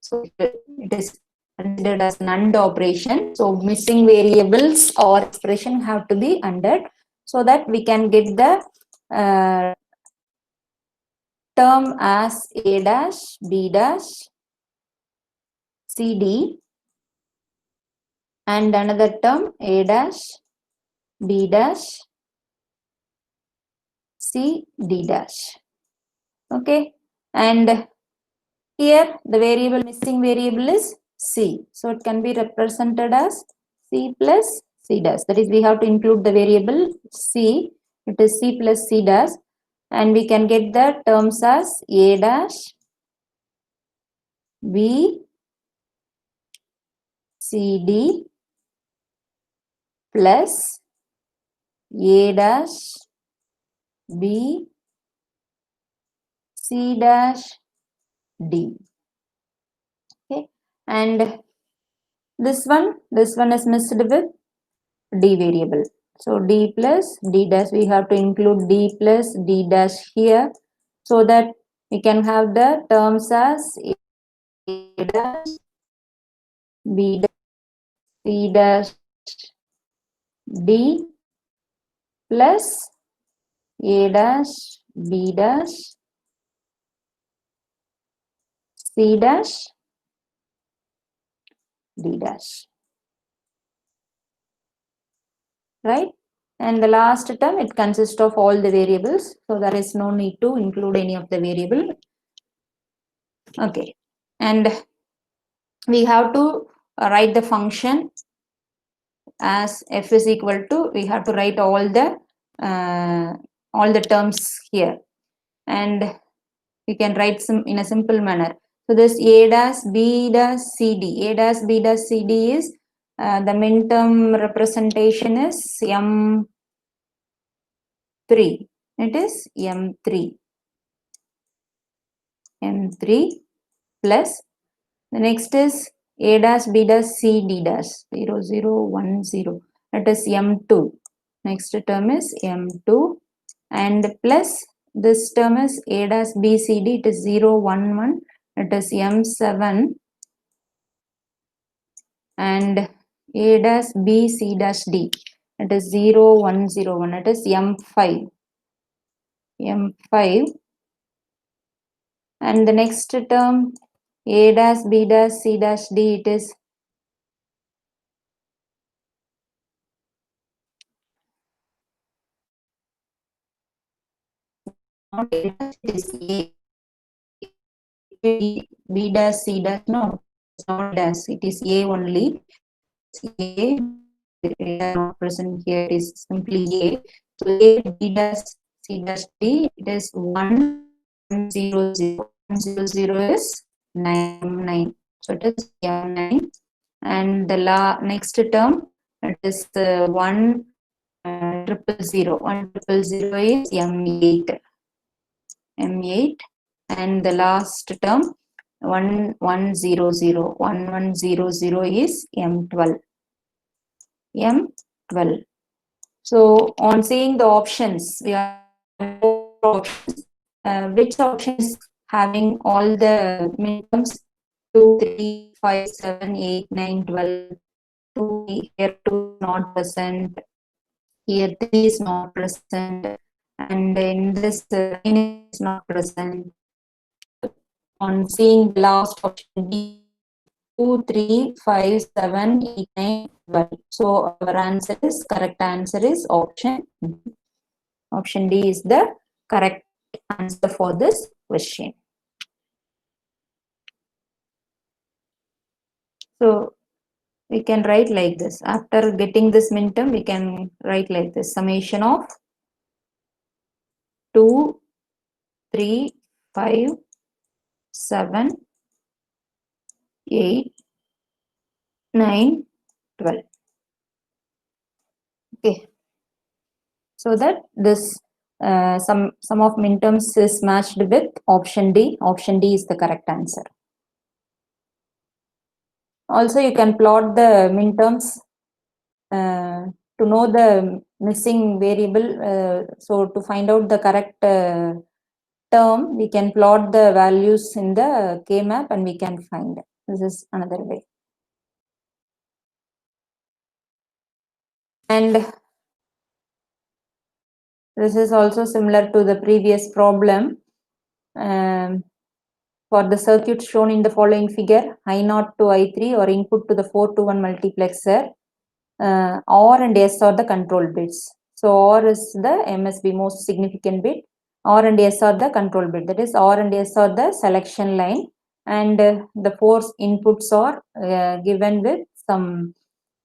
so it is considered as an AND operation. So missing variables or expression have to be ANDed so that we can get the term as A dash, B dash, C, D, and another term A dash, B dash, C, D dash. Okay, and here the variable missing variable is C. So it can be represented as C plus C dash. That is, we have to include the variable C. It is C plus C dash. and we can get the terms as A dash, B, C, D plus A dash, B, C dash, D. Okay, and this one is mixed with D variable. So D plus D dash, we have to include D plus D dash here, so that we can have the terms as A dash, B dash, C dash, D plus A dash, B dash, C dash, D dash. Right? And the last term, it consists of all the variables. So there is no need to include any of the variable. Okay. And we have to write the function as f is equal to, we have to write all the terms here. And we can write some in a simple manner. So this A dash, B dash, C, D. A dash, B dash, C, D is the minterm representation is M3. It is M3. M3 plus the next is A dash, B dash, C, D dash 0, 0, 1, 0. That is M2. Next term is M2 and plus this term is A dash, B, C, D. It is 0, 1, 1. It is M7 and A dash, B, C dash, D. It is 0, 1, 0, 1. It is M5. M5 and the next term A dash, B dash, C dash, D. It is not A dash, it is A. B dash, C dash, no, it's not dash, it is A only. A not present here, is simply A. So A, B dash, C dash, D, it is 1, 0, 0. 1, 0, 0 is 9, 9. So it is M9. And the next term, it is 1, 0, 1, 0 is M8. M8 and the last term 1, 1, 0, 0. 1, 1, 0, 0 is M12. M12. So on seeing the options, we have options. Which option is having all the minimums 2, 3, 5, 7, 8, 9, 12. 2 here 2 not present. Here 3 is not present. And in this 9 is not present. On seeing the last option D, 2, 3, 5, 7, 8, 9, 12. So our answer is, correct answer is option D. Option D is the correct answer for this question. So we can write like this. After getting this minterm, we can write like this. Summation of 2, 3, 5, 7, 8, 9, 12. Okay. So that this sum of minterms is matched with option D. Option D is the correct answer. Also, you can plot the minterms to know the missing variable. So to find out the correct term, we can plot the values in the K-map and we can find. This is another way. And this is also similar to the previous problem. For the circuit shown in the following figure, I0 to I3 or input to the 4 to 1 multiplexer, R and S are the control bits. So R is the MSB, most significant bit. R and S are the control bit. That is, R and S are the selection line, and the 4 inputs are given with some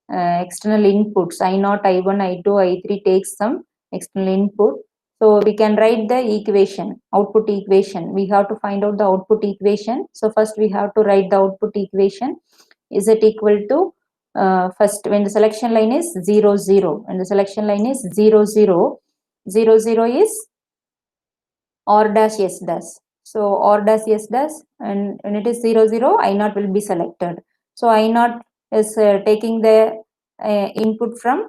external inputs. I0, I1, I2, I3 takes some external input. So we can write the equation, output equation. We have to find out the output equation. So first we have to write the output equation. Is it equal to first when the selection line is 0 0, and the selection line is 0 0, 0 0 is or dash s dash. So or dash s dash, and when it is 0 0, I naught will be selected. So I naught is taking the input from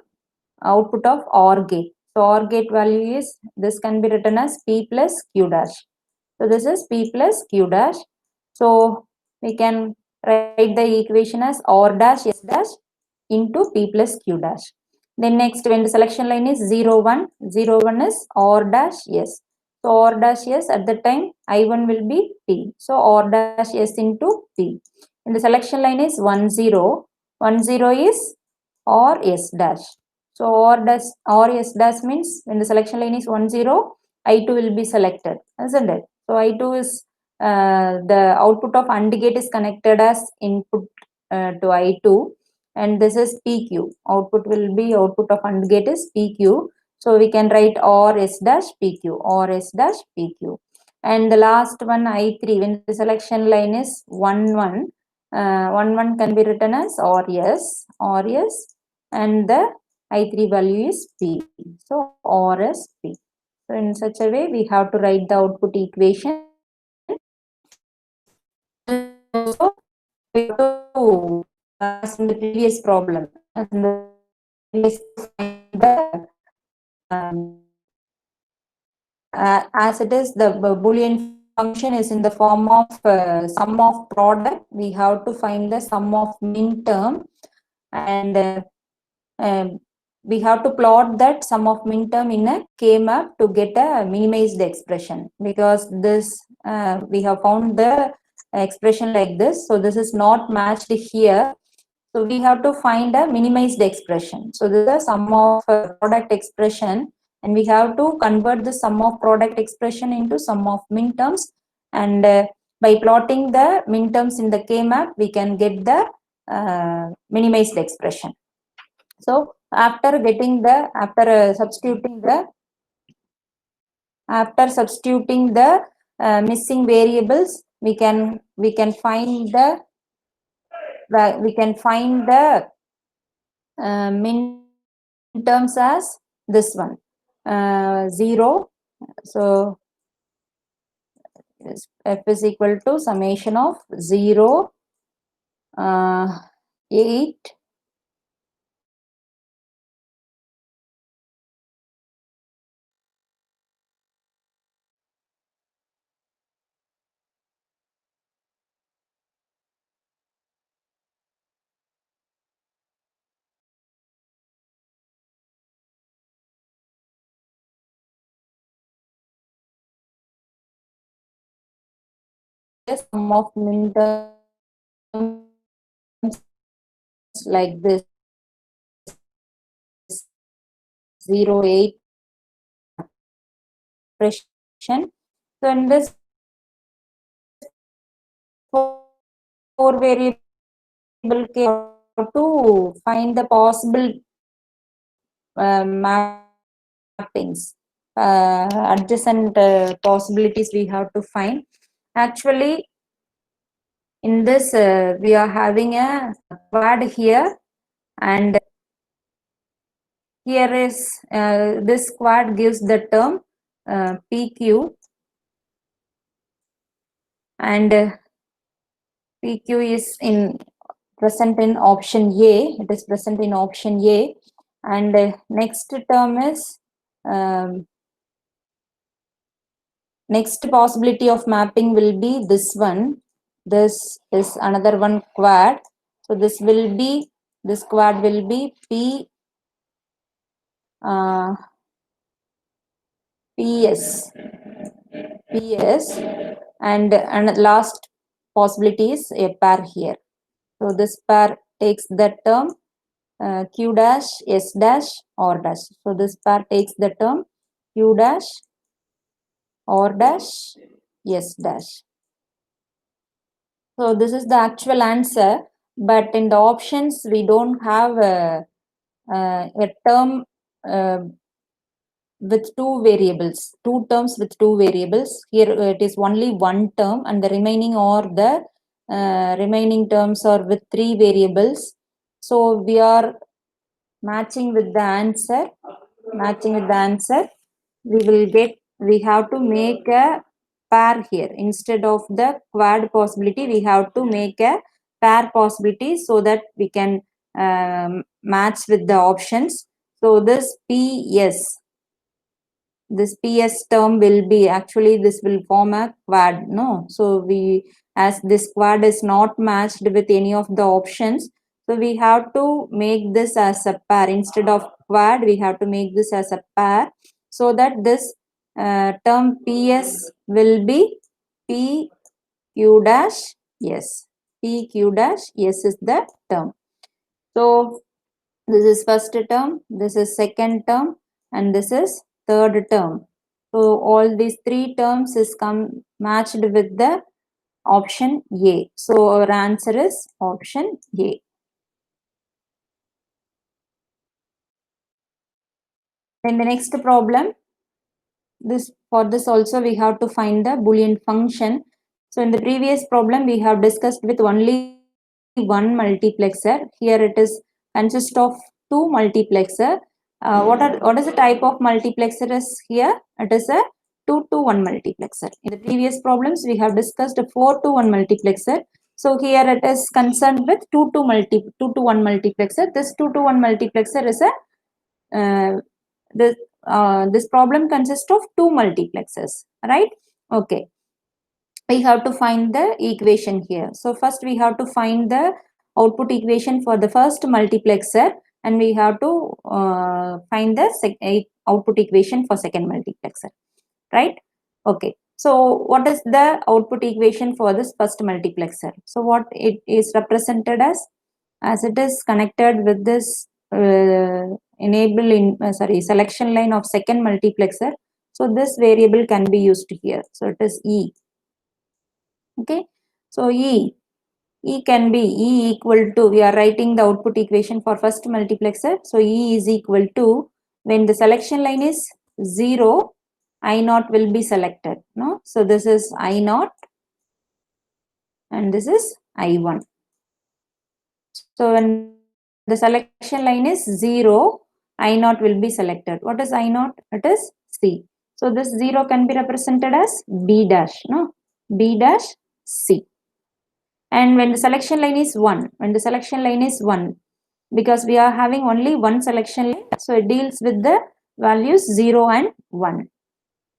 output of OR gate. So OR gate value is, this can be written as P plus Q dash. So this is P plus Q dash. So we can write the equation as OR dash S dash into P plus Q dash. Then next, when the selection line is 0 1, 0 1 is OR dash S. So OR dash S, at the time I1 will be P. So OR dash S into P. And the selection line is 1 0, 1 0 is OR S dash. So OR S dash means when the selection line is 1 0, I2 will be selected, isn't it? So I2 is the output of AND gate is connected as input to I2, and this is PQ. Output will be, output of AND gate is PQ. So we can write OR S dash PQ, OR S dash PQ. And the last one, I3, when the selection line is 1 1, 1 1 can be written as OR S, and the I3 value is P. So OR S P. So in such a way, we have to write the output equation. Also, we have to, as in the previous problem, as in the previous, as it is, the Boolean function is in the form of sum of product. We have to find the sum of min term, and we have to plot that sum of min term in a K-map to get a minimized expression, because this we have found the expression like this. So this is not matched here. So we have to find a minimized expression. So this is the sum of product expression, and we have to convert the sum of product expression into sum of min terms. And by plotting the min terms in the K-map, we can get the minimized expression. So after getting the, substituting the missing variables, we can find the min terms as this one, 0. So f is equal to summation of 0, 8, sum of min terms like this, 0 8 expression. So in this 4 variable case, to find the possible mappings, adjacent possibilities we have to find. Actually, in this we are having a quad here, and here is this quad gives the term PQ, and PQ is present in option A. It is present in option A, and next term is next possibility of mapping will be this one. This is another one quad. So this quad will be PS, and last possibility is a pair here. So this pair takes the term Q dash S dash or dash. So this pair takes the term Q dash or dash S dash. So this is the actual answer, but in the options we don't have a term with two variables, two terms with two variables. Here it is only one term, and the remaining or the remaining terms are with three variables. So we are matching with the answer. Matching with the answer, we have to make a pair here. Instead of the quad possibility, we have to make a pair possibility so that we can match with the options. So this PS term will be, actually this will form a quad, no? So as this quad is not matched with any of the options, so we have to make this as a pair. Instead of quad, we have to make this as a pair, so that this term PS will be PQ dash S. PQ dash S is the term. So this is first term, this is second term, and this is third term. So all these three terms is matched with the option A. So our answer is option A. Then the next problem, for this also we have to find the Boolean function. So in the previous problem we have discussed with only one multiplexer. Here it is consists of two multiplexer. What is the type of multiplexer is here? It is a 2 to 1 multiplexer. In the previous problems we have discussed a 4 to 1 multiplexer. So here it is concerned with 2 to 1 multiplexer. This 2 to 1 multiplexer is a this problem consists of two multiplexers, right? Okay, we have to find the equation here. So first we have to find the output equation for the first multiplexer, and we have to find the output equation for second multiplexer, right? Okay, so what is the output equation for this first multiplexer? So what it is represented as it is connected with this selection line of second multiplexer. So this variable can be used here. So it is E. Okay, so E can be equal to, we are writing the output equation for first multiplexer. So E is equal to, when the selection line is 0, I naught will be selected. No, so this is I naught and this is I1. So when the selection line is 0, I naught will be selected. What is I naught? It is C. So this 0 can be represented as B dash, no? B dash C. And when the selection line is 1, because we are having only one selection line, so it deals with the values 0 and 1.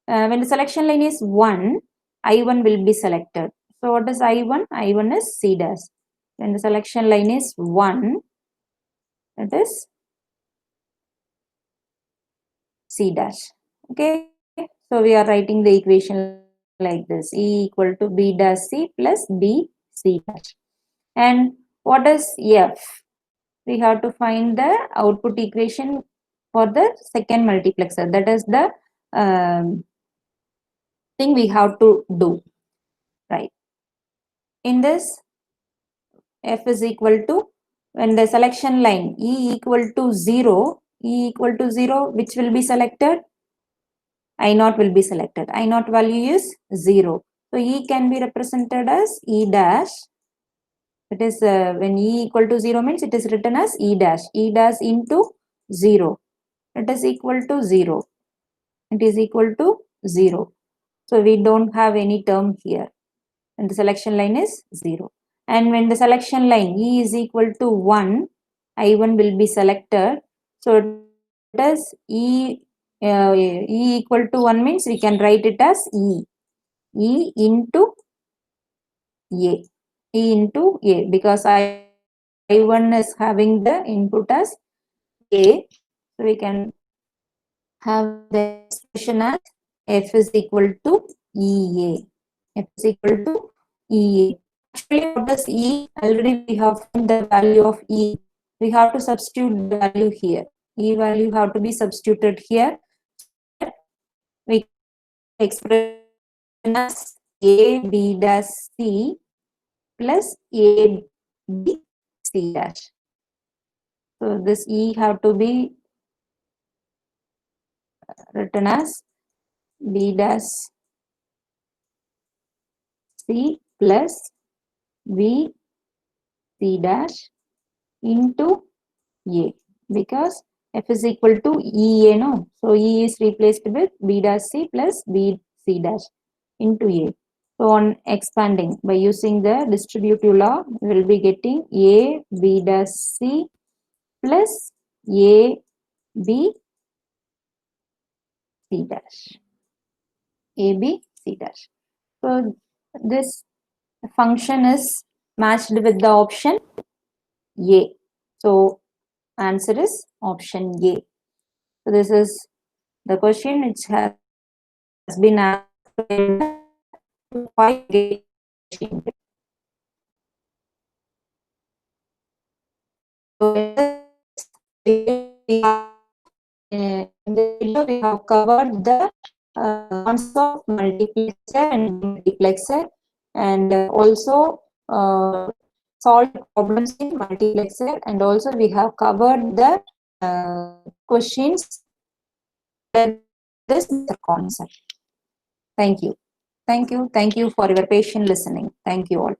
When the selection line is 1, I1 will be selected. So what is I1? I1 is C dash. When the selection line is 1, it is C dash. Okay, so we are writing the equation like this: E equal to B dash C plus B C dash. And what is F? We have to find the output equation for the second multiplexer. That is the thing we have to do, right? In this, F is equal to, when the selection line E equal to 0, which will be selected? I naught will be selected. I naught value is 0. So E can be represented as E dash. It is when E equal to 0 means it is written as E dash. E dash into 0. It is equal to 0. It is equal to 0. So we don't have any term here. And the selection line is 0. And when the selection line E is equal to 1, I1 will be selected. So it is E equal to 1 means we can write it as E into A. E into A, because I1 is having the input as A. So we can have the expression as F is equal to EA. F is equal to EA. Actually, what is E? Already we have found the value of E. We have to substitute the value here. E value have to be substituted here. We express as A B dash C plus A B C dash. So this E have to be written as B dash C plus V C dash into A, because F is equal to EA, no? So E is replaced with B dash C plus B C dash into A. So on expanding by using the distributive law, we will be getting A B dash C plus A B C dash. A B C dash. So this function is matched with the option A. So answer is option A. So this is the question which has been asked in the 5 question. So in the video we have covered the concept of multiplexer and multiplexer, and also solved problems in multiplexer, and also we have covered the questions. This is the concept. Thank you. Thank you. Thank you for your patient listening. Thank you all.